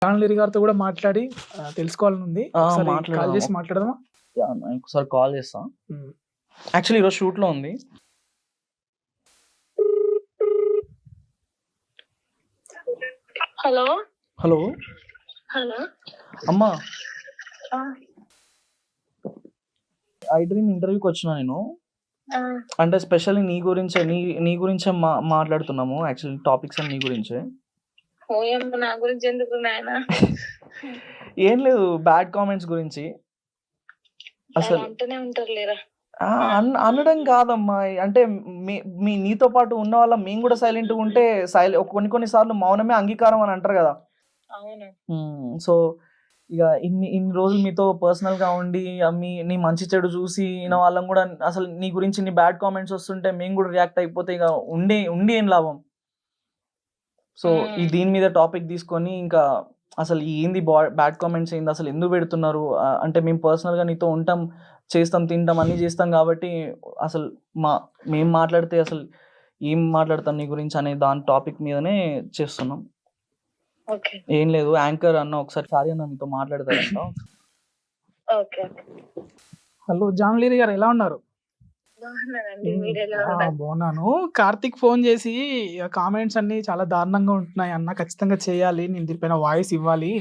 జాన్‌లిరి గారితో కూడా మాట్లాడి తెలుసుకోవాలని ఉంది. ఒకసారి కాల్ మాట్లాడదాము. చేసి మాట్లాడదామా? ఒకసారి కాల్ చేస్తా. హ్మ్. యాక్చువల్లీ ఈరోజు షూట్‌లో ఉంది. హలో హలో హలో అమ్మా, ఆ, ఐ డ్రీమ్ ఇంటర్వ్యూకి వచ్చిన నేను. ఆ, అంటే స్పెషల్లీ నీ గురించే మాట్లాడుతున్నాము. యాక్చువల్లీ టాపిక్స్ అన్ని నీ గురించే. ఓయమ్మ నా గురించి ఎందుకు నాయన? ఏం లేదు, బ్యాడ్ కామెంట్స్ గురించి. అసలు అంటూనే ఉంటారు లేరా. అనడం కాదమ్మా, అంటే నీతో పాటు ఉన్న వాళ్ళ మేము కూడా సైలెంట్గా ఉంటే కొన్ని సార్లు మౌనమే అంగీకారం అని అంటారు కదా. అవును. సో ఇక ఇన్ని రోజులు మీతో పర్సనల్గా ఉండి నీ మంచి చెడు చూసి వాళ్ళం కూడా అసలు నీ గురించి నీ బ్యాడ్ కామెంట్స్ వస్తుంటే మేము కూడా రియాక్ట్ అయిపోతే ఇక ఉండి ఏం లాభం. సో దీని మీద టాపిక్ తీసుకొని ఇంకా అసలు ఏంది బ్యాడ్ కామెంట్స్ ఏంది, అసలు ఎందుకు పెడుతున్నారు, అంటే మేము పర్సనల్గా నీతో ఉంటాం, చేస్తాం, తింటాం, అన్నీ చేస్తాం కాబట్టి అసలు మేము మాట్లాడితే అసలు ఏం మాట్లాడతాం నీ గురించి అనే దాని టాపిక్ మీదనే చేస్తున్నాం. ఏం లేదు, యాంకర్ అన్న ఒకసారి సారీ అన్న మీతో మాట్లాడతారంట. హలో జాన్‌లిరి గారు, ఎలా ఉన్నారు? బాగున్నాను. కార్తిక్ ఫోన్ చేసి కామెంట్స్ అన్ని చాలా దారుణంగా ఉంటున్నాయి అన్న, ఖచ్చితంగా చేయాలి, నేను దీనిపైన వాయిస్ ఇవ్వాలి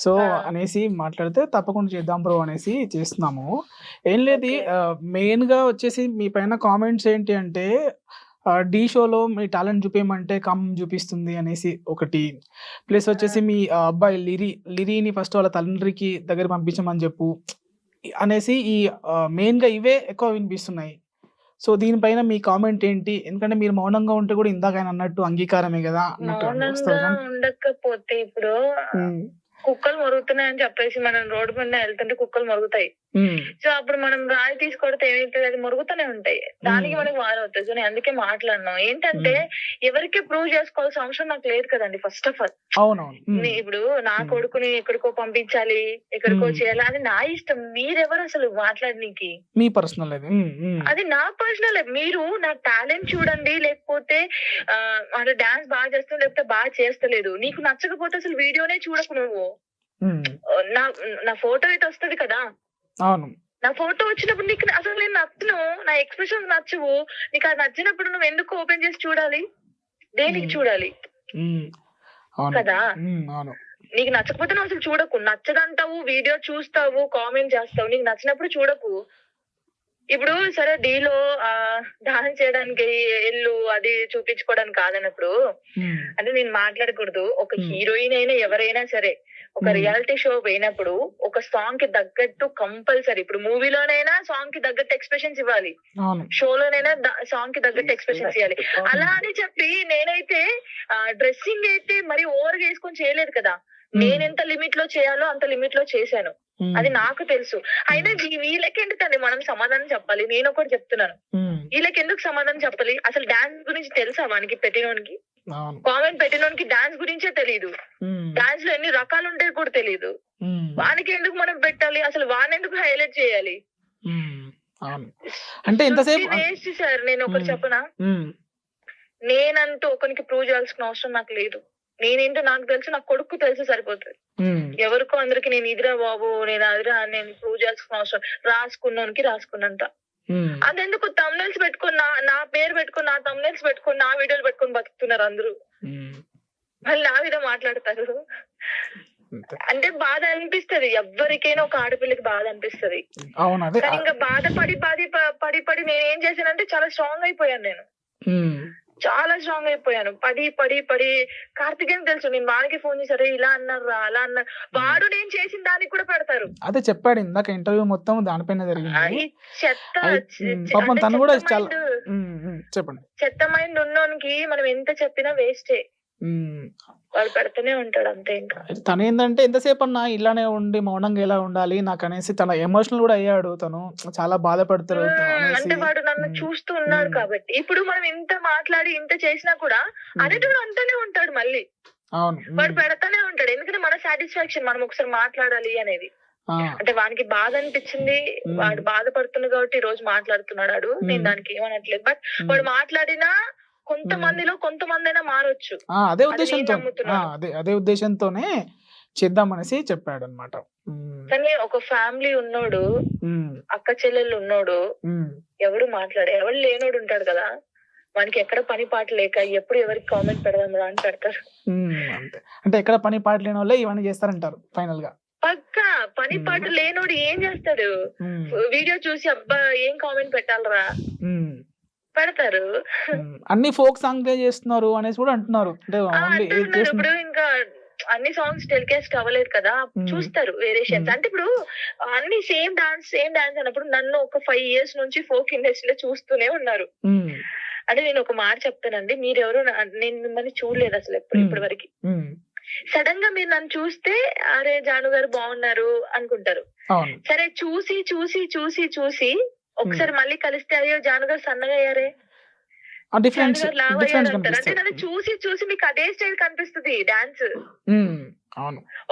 సో అనేసి మాట్లాడితే తప్పకుండా చేద్దాం బ్రో అనేసి చేస్తున్నాము. ఏం లేదు, మెయిన్గా వచ్చేసి మీ పైన కామెంట్స్ ఏంటి అంటే ఢీ షోలో మీ టాలెంట్ చూపించమంటే చూపిస్తుంది అనేసి ఒకటి, ప్లస్ వచ్చేసి మీ అబ్బాయి లిరీని ఫస్ట్ వాళ్ళ తండ్రికి దగ్గర పంపించమని చెప్పు అనేసి ఈ మెయిన్గా ఇవే ఎక్కువ వినిపిస్తున్నాయి. సో దీనిపైన మీ కామెంట్ ఏంటి? ఎందుకంటే మీరు మౌనంగా ఉంటే కూడా ఇందాక ఆయన అన్నట్టు అంగీకారమే కదా అన్నట్టు ఉండకపోతే ఇప్పుడు కుక్కలు మొరుగుతున్నాయని చెప్పేసి మనం రోడ్డు మీద వెళ్తుంటే కుక్కలు మొరుగుతాయి. సో అప్పుడు మనం రాయి తీసుకొడితే ఏమైతుంది, అది మొరుగుతూనే ఉంటాయి, దానికి మనకి వారవుతుంది. సో నేను అందుకే మాట్లాడినాం ఏంటంటే ఎవరికి ప్రూవ్ చేసుకోవాల్సిన అవసరం నాకు లేదు కదండి. ఫస్ట్ ఆఫ్ ఆల్ ఇప్పుడు నా కొడుకుని ఎక్కడికో పంపించాలి, ఎక్కడికో చేయాలి, అది నా ఇష్టం. మీరెవరు అసలు మాట్లాడనీకి? మీ పర్సనల్ అది నా పర్సనల్. మీరు నా టాలెంట్ చూడండి, లేకపోతే అంటే డాన్స్ బాగా చేస్తా లేకపోతే బాగా చేస్తలేదు, నీకు నచ్చకపోతే అసలు వీడియోనే చూడకు నువ్వు. నా ఫోటో అయితే వస్తది కదా. అవును, నా ఫోటో వచ్చినప్పుడు నీకు అసలు నేను నచ్చను, నా ఎక్స్ప్రెషన్ నచ్చవు, నీకు అది నచ్చినప్పుడు నువ్వు ఎందుకు ఓపెన్ చేసి చూడాలి? దేనికి చూడాలి కదా? నీకు నచ్చకపోతే నువ్వు అసలు చూడకు. నచ్చదంటావు, వీడియో చూస్తావు, కామెంట్ చేస్తావు, నీకు నచ్చినప్పుడు చూడకు. ఇప్పుడు సరే డీలో డాన్స్ చేయడానికి ఎల్లు అది చూపించుకోవడానికి కాదన్నప్పుడు అంటే నేను మాట్లాడకూడదు. ఒక హీరోయిన్ అయినా ఎవరైనా సరే ఒక రియాలిటీ షో పోయినప్పుడు ఒక సాంగ్ కి తగ్గట్టు కంపల్సరీ, ఇప్పుడు మూవీలోనైనా సాంగ్ కి తగ్గట్టు ఎక్స్ప్రెషన్స్ ఇవ్వాలి, షోలోనైనా సాంగ్ కి తగ్గట్టు ఎక్స్ప్రెషన్స్ ఇవ్వాలి. అలా అని చెప్పి నేనైతే డ్రెస్సింగ్ అయితే మరి ఓవర్ గా వేసుకొని చేయలేదు కదా. నేనెంత లిమిట్ లో చేయాలో అంత లిమిట్ లో చేశాను, అది నాకు తెలుసు. అయినా వీళ్ళకెందుకండి మనం సమాధానం చెప్పాలి? నేను ఒకటి చెప్తున్నాను, వీళ్ళకి ఎందుకు సమాధానం చెప్పాలి? అసలు డాన్స్ గురించి తెలుసా వానికి? పెట్టినోనికి, కామెంట్ పెట్టినోనికి డాన్స్ గురించే తెలీదు, డాన్స్ లో ఎన్ని రకాలు ఉంటాయో కూడా తెలీదు. వానికి ఎందుకు మనం పెట్టాలి? అసలు వాని ఎందుకు హైలైట్ చేయాలి? అంటే ఎంతసేపు వేస్ట్ సార్. నేను ఒకటి చెప్పనా, నేనంటూ ఒకరికి ప్రూవ్ చేయాల్సిన అవసరం నాకు లేదు. నేనేంటో నాకు తెలుసు, నా కొడుకు తెలుసు, సరిపోతుంది. ఎవరికో అందరికి నేను ఇదిరా బాబు, నేను అదిరా నేను ప్రూవ్ చేయాల్సిన అవసరం, రాసుకున్నానికి రాసుకున్నంత. అదెందుకు తమ్నైల్స్ పెట్టుకొని నా పేరు పెట్టుకొని, నా తమ్నైల్స్ పెట్టుకొని, నా వీడియోలు పెట్టుకొని బతుకుతున్నారు అందరూ. మళ్ళీ నా మీద మాట్లాడతారు అంటే బాధ అనిపిస్తది. ఎవరికైనా ఒక ఆడపిల్లకి బాధ అనిపిస్తది. కానీ ఇంకా బాధపడి పడి పడి నేను ఏం చేశానంటే చాలా స్ట్రాంగ్ అయిపోయాను. నేను చాలా స్ట్రాంగ్ అయిపోయాను. పడి పడి పడి కార్తికేయన్ తెలుసు, నేను వాడికి ఫోన్ చేశారు, ఇలా అన్నారు అలా అన్నారు, వాడు నేను చేసిన దానికి కూడా పెడతారు. అదే చెప్పాడు ఇందాక ఇంటర్వ్యూ మొత్తం దానిపైన జరిగింది. చెత్త మైండ్ ఉన్నోనికి మనం ఎంత చెప్పినా వేస్టే, వాడు పెడుతూనే ఉంటాడు అంతే. ఇంకా తను ఏంటంటే ఎంతసేపు అన్నా ఇలానే ఉండి మౌనంగా ఎలా ఉండాలి నాకు అనేసి తన ఎమోషనల్ కూడా అయ్యాడు. తను చాలా బాధపడతారు అంటే వాడు నన్ను చూస్తూ ఉన్నాడు కాబట్టి. ఇప్పుడు మనం ఇంత మాట్లాడి ఇంత చేసినా కూడా అనేటోడు అంటూనే ఉంటాడు మళ్ళీ. వాడు పెడతానే ఉంటాడు, ఎందుకంటే మన సాటిస్ఫాక్షన్ మనం ఒకసారి మాట్లాడాలి అనేది. అంటే వానికి బాధ అనిపించింది, వాడు బాధపడుతున్నాడు కాబట్టి ఈ రోజు మాట్లాడుతున్నాడు. నేను దానికి ఏమనట్లేదు. బట్ వాడు మాట్లాడినా కొంతమందిలో కొంతమంది అయినా మారొచ్చు. అదే ఉద్దేశంతోనే చేద్దాం అనేసి చెప్పాడన్నమాట. కానీ ఒక ఫ్యామిలీ ఉన్నోడు, అక్క చెల్లెళ్ళు ఉన్నోడు ఎవడు ఎవడు లేనోడు ఉంటాడు కదా, వానికి ఎక్కడ పని పాట లేక ఎప్పుడు ఎవరికి కామెంట్ పెడదాం రా అని పెడతారు. అంతే. అంటే ఎక్కడ పని పాట లేని వాళ్ళే ఇవన్నీ చేస్తారంటారు ఫైనల్ గా. పక్కా పని పాట లేనోడు ఏం చేస్తాడు, వీడియో చూసి అబ్బా ఏం కామెంట్ పెట్టాలరా పెడతారు. అన్ని ఫోక్ సాంగ్ చేస్తున్నారు అనేసి కూడా అంటున్నారు. ఇప్పుడు ఇంకా అన్ని సాంగ్స్ టెలికాస్ట్ అవ్వలేదు కదా, చూస్తారు వేరియేషన్స్. అంటే ఇప్పుడు అన్ని సేమ్ డాన్స్ అన్నప్పుడు నన్ను ఒక 5 years నుంచి ఫోక్ ఇండస్ట్రీలో చూస్తూనే ఉన్నారు. అంటే నేను ఒక మాట చెప్తానండి, మీరెవరు నేను మిమ్మల్ని చూడలేదు అసలు ఇప్పటి వరకు. సడన్ గా మీరు నన్ను చూస్తే అరే జాను గారు బాగున్నారు అనుకుంటారు. సరే చూసి చూసి చూసి చూసి ఒకసారి మళ్ళీ కలిస్తే అయ్యో జాను గారు సన్నగా అయ్యారే, లావ్ అయ్యారు అంటారు. అంటే నన్ను చూసి చూసి మీకు అదే స్టైల్ కనిపిస్తుంది డాన్స్.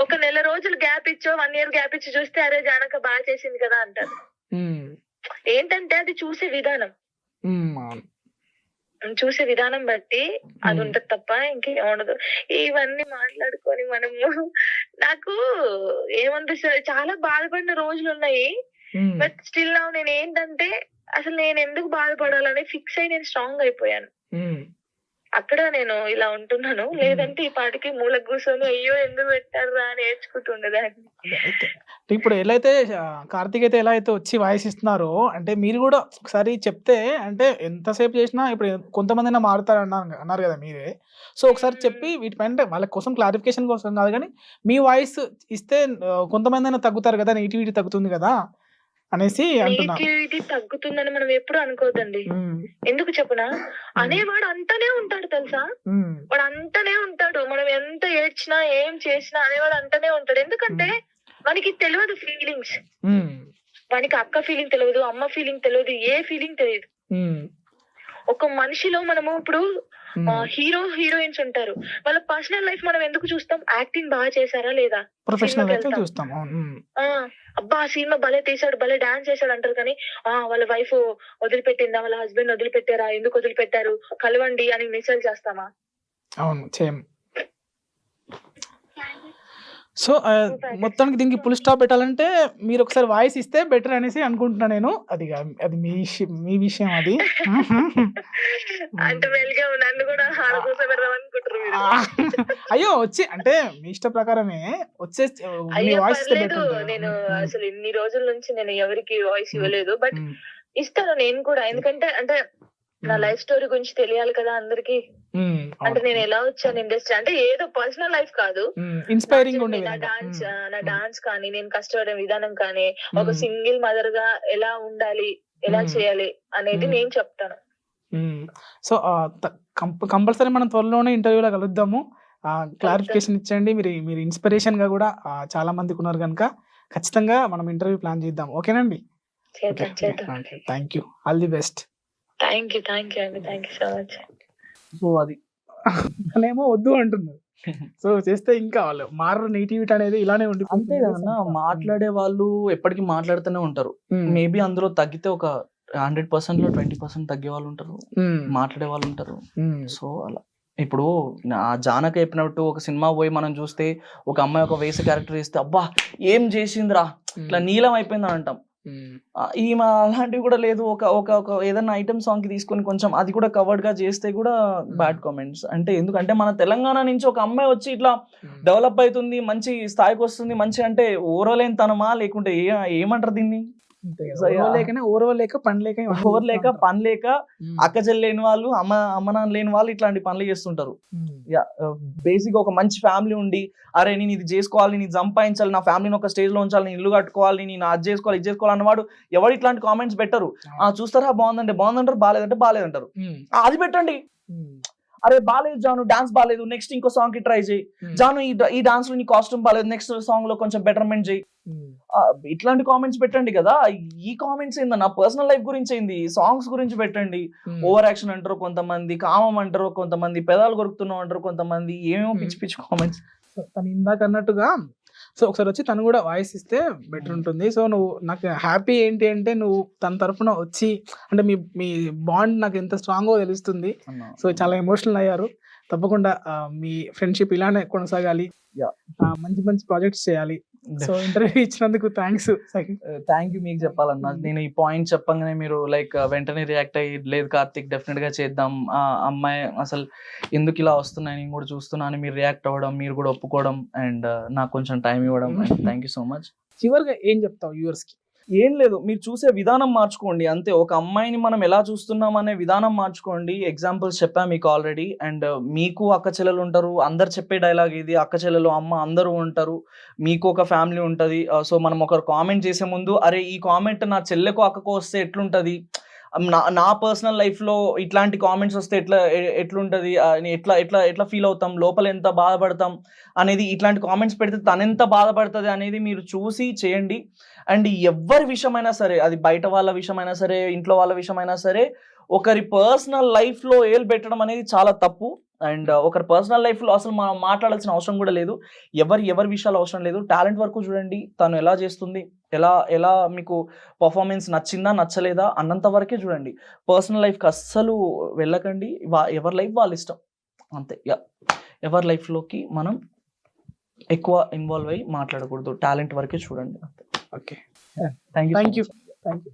ఒక నెల రోజులు గ్యాప్ ఇచ్చో 1 year గ్యాప్ ఇచ్చి చూస్తే అరే జానక బాగా చేసింది కదా అంటారు. ఏంటంటే అది చూసే విధానం, చూసే విధానం బట్టి అది ఉంటది తప్ప ఇంకేం ఉండదు. ఇవన్నీ మాట్లాడుకొని మనము నాకు ఏమనిపిస్తుంది, చాలా బాధపడిన రోజులు ఉన్నాయి. బట్ స్టిల్ నా నేను ఏంటంటే అసలు నేను ఎందుకు బాధపడాలని ఫిక్స్ అయి నేను స్ట్రాంగ్ అయిపోయాను. అక్కడ నేను ఇలా ఉంటున్నాను. లేదంటే ఈ పాటికి మూల కూర్చొని అయ్యో ఎందుకు పెట్టారు రా అని నేర్చుకుంటుండేదాన్ని. ఇప్పుడు ఎలా అయితే కార్తీక్ అయితే ఎలా అయితే వచ్చి వాయిస్ ఇస్తున్నారో, అంటే మీరు కూడా ఒకసారి చెప్తే, అంటే ఎంతసేపు చేసినా ఇప్పుడు కొంతమంది మారుతారు అన్నారు కదా మీరే. సో ఒకసారి చెప్పి వీటిపైన వాళ్ళ కోసం క్లారిఫికేషన్ కోసం కాదు కానీ మీ వాయిస్ ఇస్తే కొంతమంది తగ్గుతారు కదా, నెగిటివిటీ తగ్గుతుంది కదా అనేసి అంటున్నా. నెగిటివిటీ తగ్గుతుందని మనం ఎప్పుడు అనుకోవద్దండి. ఎందుకు చెప్పనా, అనేవాడు అంటనే ఉంటాడు తెలుసా, వాడు అంటనే ఉంటాడు. మనం ఎంత ఏడ్చినా ఏం చేసినా అనేవాడు అంటనే ఉంటాడు. ఎందుకంటే వానికి తెలియదు ఫీలింగ్స్, వానికి అక్క ఫీలింగ్ తెలియదు, అమ్మ ఫీలింగ్ తెలియదు, ఏ ఫీలింగ్ తెలియదు. ఒక మనిషిలో మనము ఇప్పుడు హీరోయిన్స్ ఉంటారు, వాళ్ళ పర్సనల్ లైఫ్ మనం ఎందుకు చూస్తాం, యాక్టింగ్ బాగా చేశారా లేదా, అబ్బా సినిమా భలే తీసాడు భలే డాన్స్ చేశాడు అంటారు. కానీ వాళ్ళ వైఫ్ వదిలిపెట్టిందా, వాళ్ళ హస్బెండ్ వదిలిపెట్టారా, ఎందుకు వదిలిపెట్టారు, కలవండి అని మెసేజ్ చేస్తామా? అవును సేమ్. సో మొత్తానికి దీనికి ఫుల్ స్టాప్ పెట్టాలంటే మీరు ఒకసారి వాయిస్ ఇస్తే బెటర్ అనేసి అనుకుంటున్నా నేను. అది మీ విషయం అది. అంటే నన్ను కూడా అయ్యో వచ్చి అంటే మీ ఇష్ట ప్రకారమే వచ్చే నేను అసలు ఇన్ని రోజుల నుంచి నేను ఎవరికి వాయిస్ ఇవ్వలేదు. బట్ ఇస్తాను నేను కూడా, ఎందుకంటే అంటే నా లైఫ్ స్టోరీ గురించి తెలియాలి కదా అందరికి. అంటే నేను ఎలా వచ్చాను ఇండస్ట్రీ, అంటే ఏదో పర్సనల్ లైఫ్ కాదు, ఇన్స్పైరింగ్ నా డాన్స్ కానీ నేను కష్టపడే విధానం కానీ, ఒక సింగిల్ మదర్ గా ఎలా ఉండాలి, ఎలా చేయాలి అనేది నేను చెప్తాను. సో కంపల్సరీ మనం త్వరలోనే ఇంటర్వ్యూలో కలుద్దాము. క్లారిఫికేషన్ ఇచ్చండి. మీరు ఇన్స్పిరేషన్ గా కూడా చాలా మందికి ఉన్నారు కనుక ఖచ్చితంగా మనం ఇంటర్వ్యూ ప్లాన్ చేద్దాం. ఓకేనండి? Thank you, all the best. Thank you అండి, thank you so much. So అది ఏమో వద్దు అంటున్నారు. సో చేస్తే ఇంకా వాళ్ళు మారరు, నెగిటివిటీ అనేది ఇలానే ఉంది. అంతే కదా, మాట్లాడే వాళ్ళు ఎప్పటికీ మాట్లాడుతూనే ఉంటారు. మేబీ అందులో తగ్గితే ఒక 100% లో 20% తగ్గే వాళ్ళు ఉంటారు, మాట్లాడే వాళ్ళు ఉంటారు. సో అలా ఇప్పుడు జానక చెప్పినట్టు ఒక సినిమా పోయి మనం చూస్తే ఒక అమ్మాయి ఒక వేసే క్యారెక్టర్ ఇస్తే అబ్బా ఏం చేసిందిరా ఇట్లా నీలం అయిపోయిందని అంటాం. ఈమె అలాంటివి కూడా లేదు. ఒక ఏదైనా ఐటమ్ సాంగ్ కి తీసుకొని కొంచెం అది కూడా కవర్డ్ గా చేస్తే కూడా బ్యాడ్ కామెంట్స్. అంటే ఎందుకంటే మన తెలంగాణ నుంచి ఒక అమ్మాయి వచ్చి ఇట్లా డెవలప్ అవుతుంది, మంచి స్థాయికి వస్తుంది, మంచి అంటే ఓరలేని తనమా లేకుంటే ఏమంటారు దీన్ని, ఓరవలేక పని లేక అక్క చెల్లేని వాళ్ళు అమ్మ నాన్న లేని వాళ్ళు ఇట్లాంటి పనులు చేస్తుంటారు. బేసిక్ ఒక మంచి ఫ్యామిలీ ఉండి అరే నేను ఇది చేసుకోవాలి, నేను సంపాదించాలి, నా ఫ్యామిలీని ఒక స్టేజ్ లో ఉంచాలి, నేను ఇల్లు కట్టుకోవాలి, నేను అది చేసుకోవాలి ఇది చేసుకోవాలి అన్నవాడు ఎవరు ఇట్లాంటి కామెంట్స్ పెట్టరు. చూస్తారా బాగుందంటారు, బాగాలేదంటే బాగాలేదంటారు. అది పెట్టండి. అరే బాలేదు జాను, డాన్స్ బాగాలేదు, నెక్స్ట్ ఇంకో సాంగ్ కి ట్రై చేయి. జాను ఈ డాన్స్ లో నీ కాస్ట్యూమ్ బాగాలేదు, నెక్స్ట్ సాంగ్ లో కొంచెం బెటర్మెంట్ చేయి. ఇట్లాంటి కామెంట్స్ పెట్టండి కదా. ఈ కామెంట్స్ ఏందన్నా, పర్సనల్ లైఫ్ గురించి ఏంది, సాంగ్స్ గురించి పెట్టండి. ఓవర్ యాక్షన్ అంటారు కొంతమంది, కామం అంటారు కొంతమంది, పెదాలు కొరుకుతున్నావు అంటారు కొంతమంది, ఏమేమో పిచ్చి పిచ్చి కామెంట్స్. తను ఇందాక అన్నట్టుగా సో ఒకసారి వచ్చి తను కూడా వాయిస్ ఇస్తే బెటర్ ఉంటుంది. సో నువ్వు నాకు హ్యాపీ ఏంటి అంటే నువ్వు తన తరఫున వచ్చి అంటే మీ బాండ్ నాకు ఎంత స్ట్రాంగో తెలుస్తుంది. సో చాలా ఎమోషనల్ అయ్యారు. తప్పకుండా మీ ఫ్రెండ్షిప్ ఇలానే కొనసాగాలి, మంచి మంచి ప్రాజెక్ట్స్ చేయాలి. సో ఇంటర్వ్యూ ఇచ్చినందుకు థ్యాంక్స్. థ్యాంక్ యూ మీకు చెప్పాలన్నా. నేను ఈ పాయింట్ చెప్పగానే మీరు లైక్ వెంటనే రియాక్ట్ అయ్యి లేదు కార్తిక్ డెఫినెట్ గా చేద్దాం, ఆ అమ్మాయి అసలు ఎందుకు ఇలా వస్తున్నాయి నేను కూడా చూస్తున్నాను, మీరు రియాక్ట్ అవ్వడం, మీరు కూడా ఒప్పుకోవడం అండ్ నాకు కొంచెం టైం ఇవ్వడం, థ్యాంక్ యూ సో మచ్. చివరిగా ఏం చెప్తావు వ్యూవర్స్ కి? ఏం లేదు, మీరు చూసే విధానం మార్చుకోండి అంతే. ఒక అమ్మాయిని మనం ఎలా చూస్తున్నాం అనే విధానం మార్చుకోండి. ఎగ్జాంపుల్స్ చెప్పా మీకు ఆల్రెడీ. అండ్ మీకు అక్క చెల్లెలు ఉంటారు, అందరు చెప్పే డైలాగ్ ఇది, అక్క చెల్లెలు అమ్మ అందరూ ఉంటారు, మీకు ఒక ఫ్యామిలీ ఉంటుంది. సో మనం ఒకరు కామెంట్ చేసే ముందు అరే ఈ కామెంట్ నా చెల్లెకు అక్కకు వస్తే ఎట్లుంటుంది, నా పర్సనల్ లైఫ్లో ఇట్లాంటి కామెంట్స్ వస్తే ఎట్లుంటుంది, ఎట్లా ఎట్లా ఎట్లా ఫీల్ అవుతాం, లోపల ఎంత బాధపడతాం అనేది, ఇట్లాంటి కామెంట్స్ పెడితే తనెంత బాధపడుతుంది అనేది మీరు చూసి చేయండి. అండ్ ఎవరి విషయమైనా సరే, అది బయట వాళ్ళ విషయమైనా సరే, ఇంట్లో వాళ్ళ విషయమైనా సరే, ఒకరి పర్సనల్ లైఫ్లో ఏలు పెట్టడం అనేది చాలా తప్పు. అండ్ ఒకరి పర్సనల్ లైఫ్లో అసలు మనం మాట్లాడాల్సిన అవసరం కూడా లేదు. ఎవరి విషయాలు అవసరం లేదు. టాలెంట్ వరకు చూడండి, తను ఎలా చేస్తుంది, ఎలా మీకు పర్ఫార్మెన్స్ నచ్చిందా నచ్చలేదా అన్నంత వరకే చూడండి. పర్సనల్ లైఫ్కి అస్సలు వెళ్ళకండి. ఎవరి లైఫ్ వాళ్ళ ఇష్టం అంతే. ఎవరి లైఫ్లోకి మనం ఎక్కువ ఇన్వాల్వ్ అయ్యి మాట్లాడకూడదు. టాలెంట్ వరకే చూడండి అంతే. Okay, thank you. Thank you.